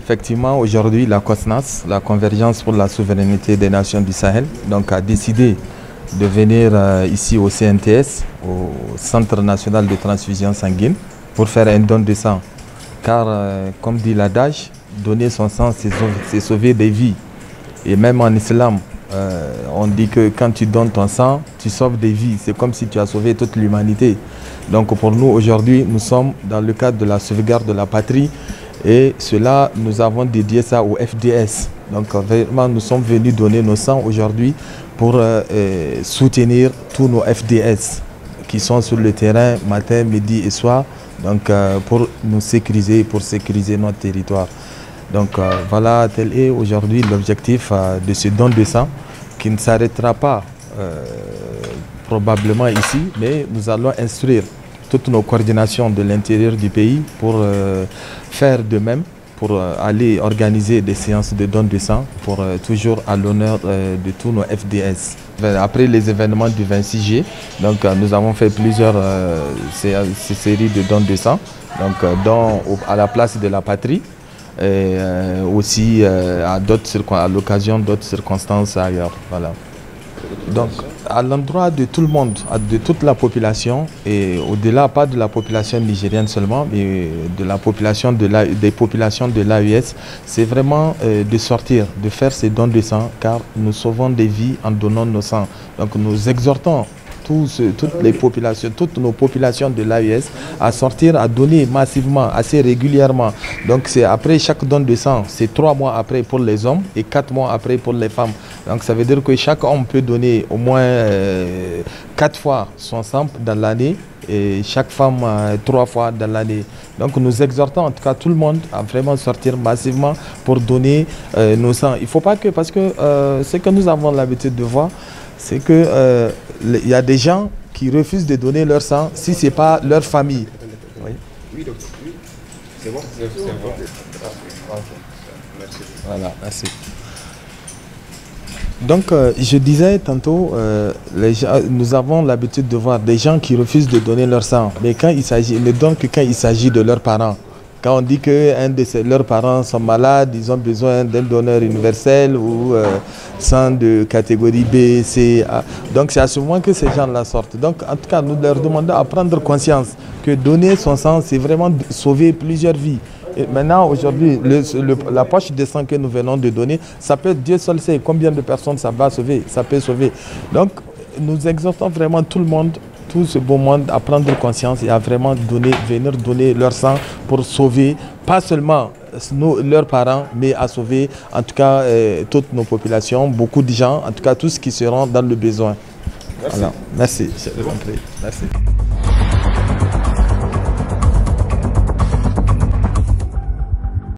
Effectivement, aujourd'hui, la COSNAS, la Convergence pour la souveraineté des nations du Sahel, donc, a décidé de venir ici au CNTS, au Centre national de transfusion sanguine, pour faire un don de sang. Car, comme dit l'adage, donner son sang, c'est sauver des vies. Et même en islam, on dit que quand tu donnes ton sang, tu sauves des vies. C'est comme si tu as sauvé toute l'humanité. Donc pour nous, aujourd'hui, nous sommes dans le cadre de la sauvegarde de la patrie. Et cela, nous avons dédié ça au FDS. Donc vraiment, nous sommes venus donner nos sangs aujourd'hui pour soutenir tous nos FDS qui sont sur le terrain matin, midi et soir, donc pour nous sécuriser, pour sécuriser notre territoire. Donc voilà, tel est aujourd'hui l'objectif de ce don de sang qui ne s'arrêtera pas probablement ici, mais nous allons instruire toutes nos coordinations de l'intérieur du pays pour faire de même, pour aller organiser des séances de don de sang pour toujours à l'honneur de tous nos FDS. Après les événements du 26 juillet, donc, nous avons fait plusieurs séries de dons de sang, donc, à la place de la patrie, et aussi à l'occasion d'autres circonstances ailleurs. Voilà. Donc, à l'endroit de tout le monde, de toute la population, et au-delà, pas de la population nigérienne seulement, mais de la population des populations de l'AES, c'est vraiment de sortir, de faire ces dons de sang, car nous sauvons des vies en donnant nos sangs. Donc, nous exhortons toutes nos populations de l'AES à sortir, à donner massivement, assez régulièrement. Donc c'est après chaque don de sang, c'est 3 mois après pour les hommes et 4 mois après pour les femmes. Donc ça veut dire que chaque homme peut donner au moins 4 fois son sang dans l'année et chaque femme 3 fois dans l'année. Donc nous exhortons en tout cas tout le monde à vraiment sortir massivement pour donner nos sangs. Il ne faut pas que, parce que ce que nous avons l'habitude de voir, c'est que il y a des gens qui refusent de donner leur sang si ce n'est pas leur famille. Oui, oui docteur. Oui. C'est bon. Voilà, merci. Donc, je disais tantôt, nous avons l'habitude de voir des gens qui refusent de donner leur sang, mais ils ne donnent que quand il s'agit de leurs parents. Quand on dit qu'un de leurs parents sont malades, ils ont besoin d'un donneur universel ou sang de catégorie B, C, A. Donc c'est à ce moment que ces gens-là sortent. Donc en tout cas, nous leur demandons à prendre conscience que donner son sang, c'est vraiment sauver plusieurs vies. Et maintenant, aujourd'hui, la poche de sang que nous venons de donner, ça peut, Dieu seul sait combien de personnes ça va sauver, ça peut sauver. Donc nous exhortons vraiment tout le monde, tout ce beau monde à prendre conscience et à vraiment venir donner leur sang pour sauver, pas seulement leurs parents, mais à sauver en tout cas toutes nos populations, beaucoup de gens, en tout cas tous qui seront dans le besoin. Merci. Voilà. Merci. Merci.